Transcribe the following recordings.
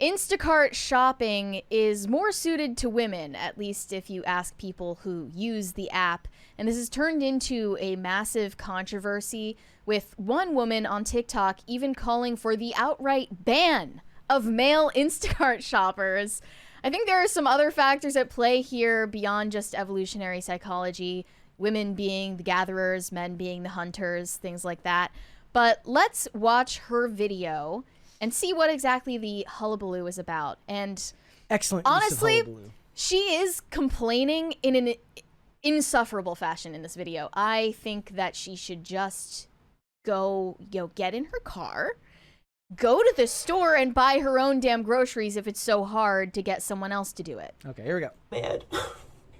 Instacart shopping is more suited to women, at least if you ask people who use the app. And this has turned into a massive controversy, with one woman on TikTok even calling for the outright ban of male Instacart shoppers. I think there are some other factors at play here beyond just evolutionary psychology, women being the gatherers, men being the hunters, things like that. But let's watch her video and see what exactly the hullabaloo is about. And excellent. Honestly, she is complaining in an insufferable fashion in this video. I think that she should just go, get in her car, go to the store and buy her own damn groceries if it's so hard to get someone else to do it. Okay, here we go. Mad.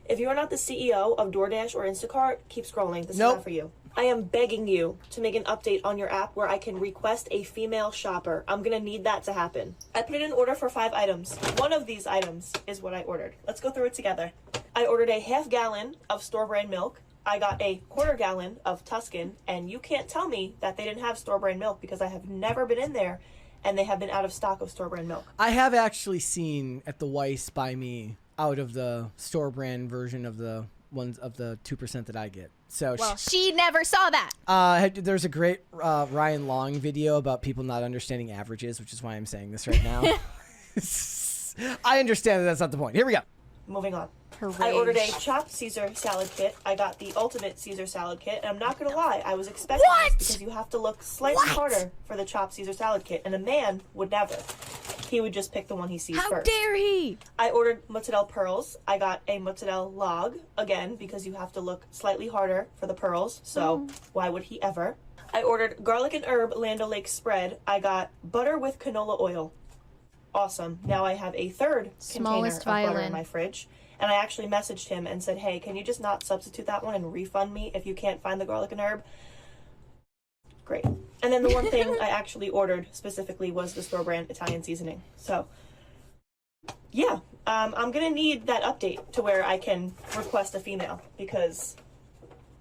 If you are not the CEO of DoorDash or Instacart, keep scrolling. This is not for you. I am begging you to make an update on your app where I can request a female shopper. I'm gonna need that to happen. I put in an order for 5 items. One of these items is what I ordered. Let's go through it together. I ordered a half gallon of store brand milk. I got a quarter gallon of Tuscan, and you can't tell me that they didn't have store brand milk because I have never been in there and they have been out of stock of store brand milk. I have actually seen at the Weiss by me out of the store brand version of the ones of the 2% that I get. So well, she never saw that. There's a great Ryan Long video about people not understanding averages, which is why I'm saying this right now. I understand that that's not the point. Here we go. Moving on. I ordered a chopped Caesar salad kit. I got the ultimate Caesar salad kit, and I'm not gonna lie, I was expecting this because you have to look slightly harder for the chopped Caesar salad kit, and a man would never. He would just pick the one he sees first. How dare he? I ordered mozzarella pearls. I got a mozzarella log, again, because you have to look slightly harder for the pearls, so why would he ever? I ordered garlic and herb Land O'Lakes spread. I got butter with canola oil. Awesome. Now I have a third container of butter in my fridge. And I actually messaged him and said, hey, can you just not substitute that one and refund me if you can't find the garlic and herb? Great. And then the one thing I actually ordered specifically was the store brand Italian seasoning. So, yeah, I'm going to need that update to where I can request a female because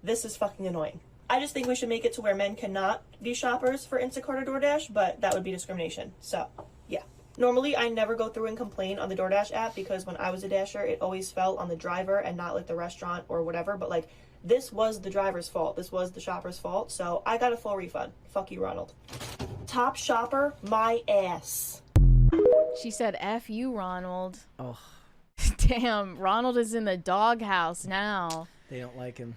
this is fucking annoying. I just think we should make it to where men cannot be shoppers for Instacart or DoorDash, but that would be discrimination. So, yeah. Normally, I never go through and complain on the DoorDash app because when I was a Dasher, it always fell on the driver and not like the restaurant or whatever. But like, this was the driver's fault. This was the shopper's fault. So I got a full refund. Fuck you, Ronald. Top shopper, my ass. She said, F you, Ronald. Oh. Damn, Ronald is in the doghouse now. They don't like him.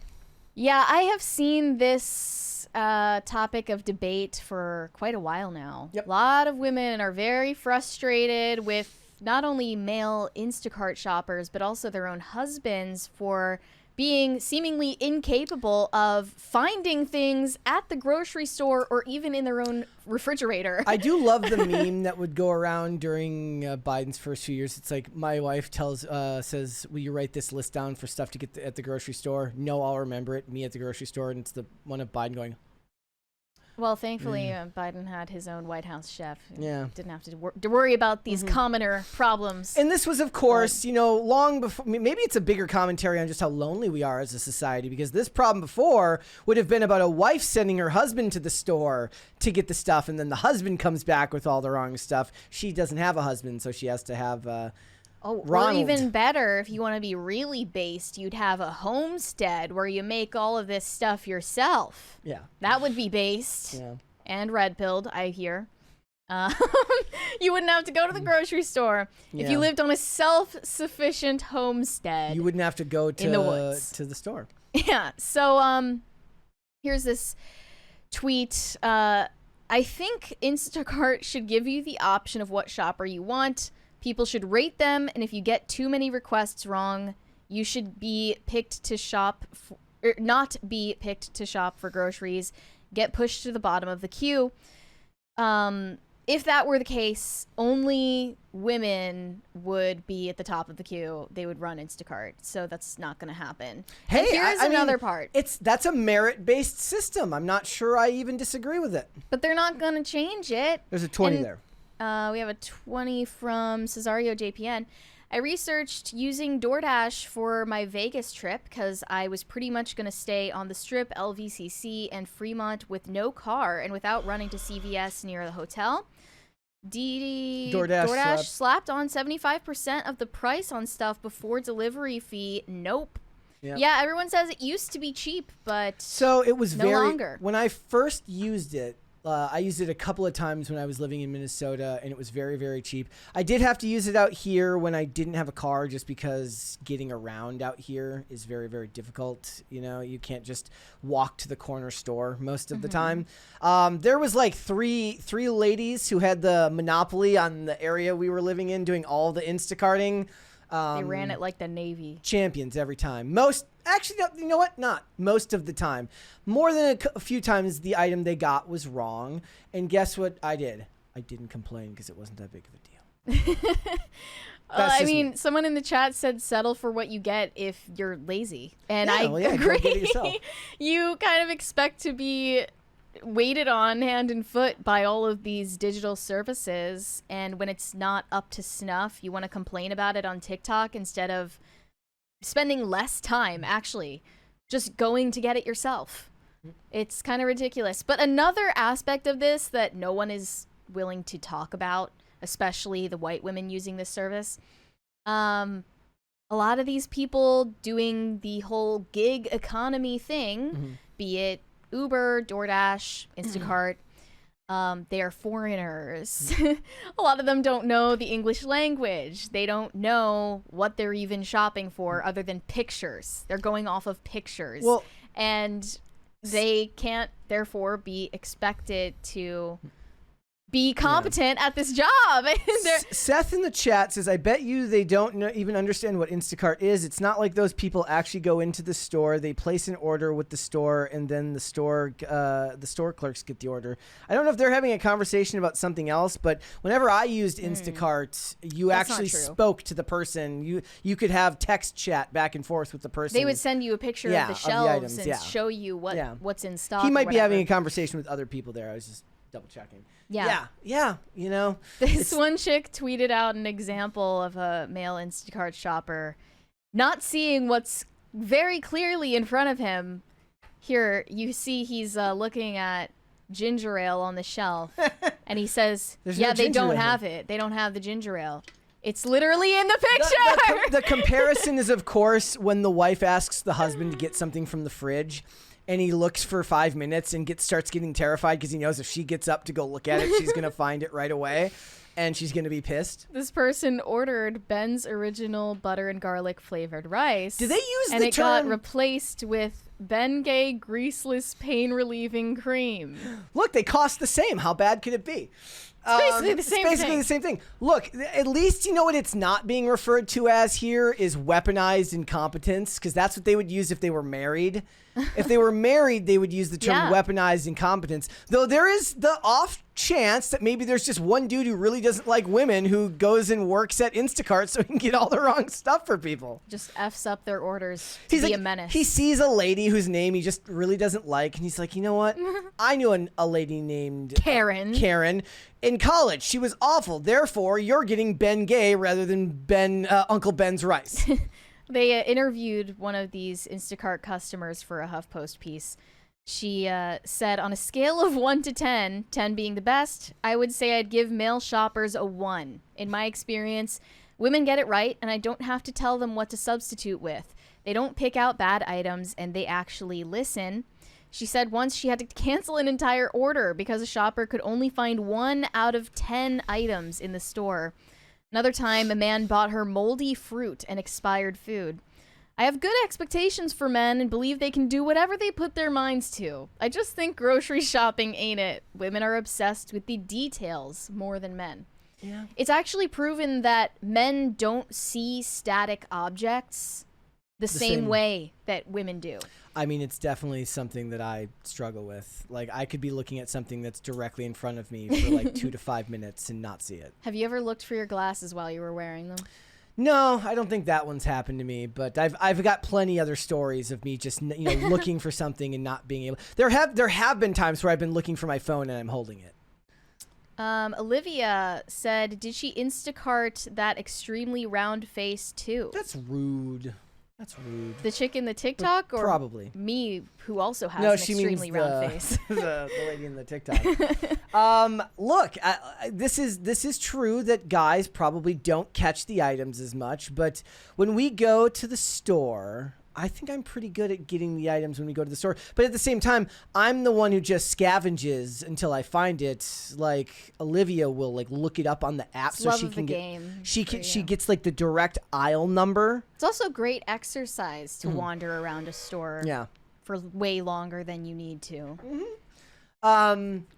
Yeah, I have seen this topic of debate for quite a while now. Yep. A lot of women are very frustrated with not only male Instacart shoppers, but also their own husbands for being seemingly incapable of finding things at the grocery store or even in their own refrigerator. I do love the meme that would go around during Biden's first few years. It's like, my wife says, will you write this list down for stuff to get at the grocery store? No, I'll remember it. Me at the grocery store. And it's the one of Biden going, well, thankfully, Biden had his own White House chef. Yeah. Didn't have to worry about these commoner problems. And this was, of course, long before. Maybe it's a bigger commentary on just how lonely we are as a society, because this problem before would have been about a wife sending her husband to the store to get the stuff, and then the husband comes back with all the wrong stuff. She doesn't have a husband, so she has to have Ronald. Or even better, if you want to be really based, you'd have a homestead where you make all of this stuff yourself. Yeah. That would be based. Yeah. And red-pilled, I hear. You wouldn't have to go to the grocery store if you lived on a self-sufficient homestead. You wouldn't have to go in the woods. to the store. Yeah. So here's this tweet. I think Instacart should give you the option of what shopper you want. People should rate them, and if you get too many requests wrong, you should be picked to shop, not be picked to shop for groceries. Get pushed to the bottom of the queue. If that were the case, only women would be at the top of the queue. They would run Instacart, so that's not going to happen. Hey, and here's another part. That's a merit-based system. I'm not sure I even disagree with it. But they're not going to change it. There's a 20 there. We have a 20 from Cesario JPN. I researched using DoorDash for my Vegas trip because I was pretty much going to stay on the Strip, LVCC, and Fremont with no car and without running to CVS near the hotel. DoorDash slapped on 75% of the price on stuff before delivery fee. Nope. Yeah, everyone says it used to be cheap, but so it was no longer. When I first used it, I used it a couple of times when I was living in Minnesota, and it was very, very cheap. I did have to use it out here when I didn't have a car, just because getting around out here is very, very difficult. You know, you can't just walk to the corner store most of the time. There was like three ladies who had the monopoly on the area we were living in, doing all the Instacarting. They ran it like the Navy. Champions every time. Actually, you know what? Not most of the time. More than a few times, the item they got was wrong. And guess what I did? I didn't complain because it wasn't that big of a deal. I mean, someone in the chat said settle for what you get if you're lazy. And I agree. You kind of expect to be waited on hand and foot by all of these digital services, and when it's not up to snuff, you want to complain about it on TikTok instead of spending less time actually just going to get it yourself. It's kind of ridiculous. But another aspect of this that no one is willing to talk about, especially the white women using this service, a lot of these people doing the whole gig economy thing, be it Uber, DoorDash, Instacart, they are foreigners. A lot of them don't know the English language. They don't know what they're even shopping for other than pictures. They're going off of pictures. Well, and they can't, therefore, be expected to be competent at this job. Seth in the chat says, I bet you they don't even understand what Instacart is. It's not like those people actually go into the store. They place an order with the store, and then the store clerks get the order. I don't know if they're having a conversation about something else, but whenever I used Instacart, you actually spoke to the person. You could have text chat back and forth with the person. They would send you a picture of the shelves and show you what's in stock. He might be having a conversation with other people there. I was just double checking. Yeah, you know. This one chick tweeted out an example of a male Instacart shopper not seeing what's very clearly in front of him. Here, you see he's looking at ginger ale on the shelf, and he says, they don't have it. They don't have the ginger ale. It's literally in the picture! The comparison is, of course, when the wife asks the husband to get something from the fridge, and he looks for 5 minutes and starts getting terrified because he knows if she gets up to go look at it, she's going to find it right away, and she's going to be pissed. This person ordered Ben's original butter and garlic flavored rice. Do they use and it got replaced with Bengay greaseless pain relieving cream. Look, they cost the same. How bad could it be? It's basically the same thing. Look, at least you know what it's not being referred to as here is weaponized incompetence, because that's what they would use if they were married. If they were married, they would use the term weaponized incompetence. Though there is the off chance that maybe there's just one dude who really doesn't like women who goes and works at Instacart so he can get all the wrong stuff for people. Just F's up their orders to be a menace. He sees a lady whose name he just really doesn't like, and he's like, you know what? I knew a lady named Karen. Karen. In college, she was awful. Therefore, you're getting Ben Gay rather than Uncle Ben's rice. They interviewed one of these Instacart customers for a HuffPost piece. She said, on a scale of 1 to 10, 10 being the best, I would say I'd give male shoppers a 1. In my experience, women get it right, and I don't have to tell them what to substitute with. They don't pick out bad items, and they actually listen. She said once she had to cancel an entire order because a shopper could only find 1 out of 10 items in the store. Another time, a man bought her moldy fruit and expired food. I have good expectations for men and believe they can do whatever they put their minds to. I just think grocery shopping ain't it. Women are obsessed with the details more than men. Yeah. It's actually proven that men don't see static objects the same way that women do. I mean, it's definitely something that I struggle with. Like, I could be looking at something that's directly in front of me for like 2 to 5 minutes and not see it. Have you ever looked for your glasses while you were wearing them? No, I don't think that one's happened to me, but I've got plenty other stories of me just looking for something and not being able. There have been times where I've been looking for my phone and I'm holding it. Olivia said, did she Instacart that extremely round face too? That's rude. That's rude. The chick in the TikTok, or probably me, who also has no, an she extremely means round face? the lady in the TikTok. Look, this is true that guys probably don't catch the items as much, but when we go to the store, I think I'm pretty good at getting the items when we go to the store. But at the same time, I'm the one who just scavenges until I find it. Like Olivia will like look it up on the app so she can get. She gets like the direct aisle number. It's also great exercise to wander around a store. Yeah. For way longer than you need to.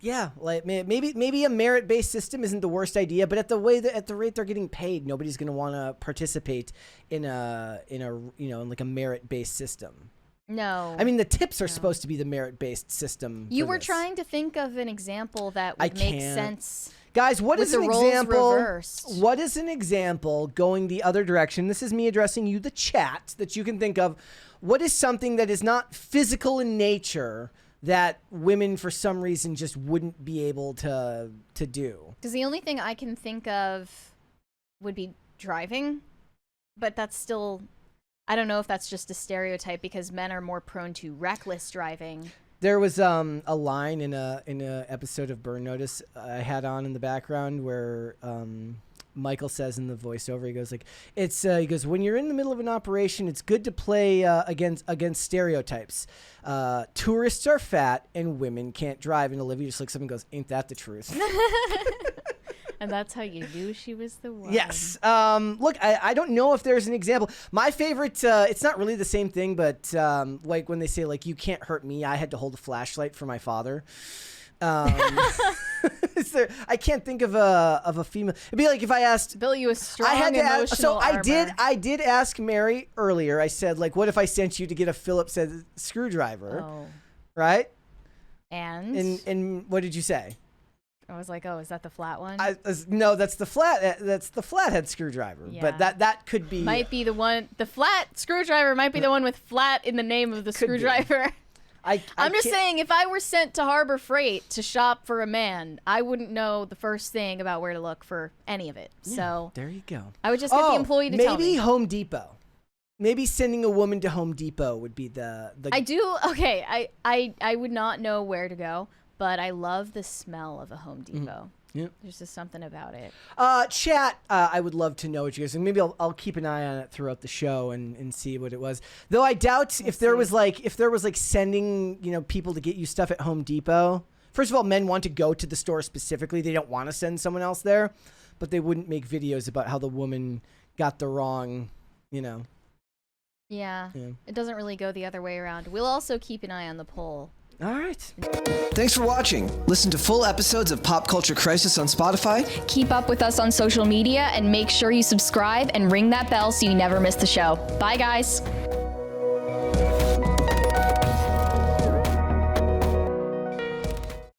Yeah, like maybe a merit-based system isn't the worst idea, but at the rate they're getting paid, nobody's going to want to participate in like a merit-based system. No. I mean, the tips are supposed to be the merit-based system. You were trying to think of an example that would make sense. Guys, what is an example? Reversed. What is an example going the other direction? This is me addressing you, the chat, that you can think of. What is something that is not physical in nature that women for some reason just wouldn't be able to do? Because the only thing I can think of would be driving, but that's still, I don't know if that's just a stereotype because men are more prone to reckless driving. There was a line in a episode of Burn Notice I had on in the background where Michael says in the voiceover, he goes like, he goes, when you're in the middle of an operation, it's good to play against stereotypes. Tourists are fat and women can't drive. And Olivia just looks up and goes, ain't that the truth? And that's how you knew she was the one. Yes. Look, I don't know if there's an example. My favorite, it's not really the same thing, but like when they say like, you can't hurt me, I had to hold a flashlight for my father. I can't think of a female. It'd be like if I asked Bill, you a strong I had to emotional ask, so armor. I did ask Mary earlier. I said like, what if I sent you to get a Phillips head screwdriver? Oh. Right? And what did you say? I was like, oh, is that the flat one? No, that's the flathead screwdriver. Yeah. But that could be might be the one. The flat screwdriver might be the one with flat in the name of the screwdriver. I'm just saying, if I were sent to Harbor Freight to shop for a man, I wouldn't know the first thing about where to look for any of it. Yeah, so there you go. I would just get the employee to tell me. Maybe Home Depot. Maybe sending a woman to Home Depot would be the. I do. Okay, I would not know where to go, but I love the smell of a Home Depot. Yep. There's just something about it. Chat, I would love to know what you guys think. Maybe I'll keep an eye on it throughout the show and see what it was. Though I doubt if there was like sending, people to get you stuff at Home Depot. First of all, men want to go to the store specifically. They don't want to send someone else there, but they wouldn't make videos about how the woman got the wrong, Yeah. It doesn't really go the other way around. We'll also keep an eye on the poll. All right. Thanks for watching. Listen to full episodes of Pop Culture Crisis on Spotify. Keep up with us on social media and make sure you subscribe and ring that bell so you never miss the show. Bye, guys.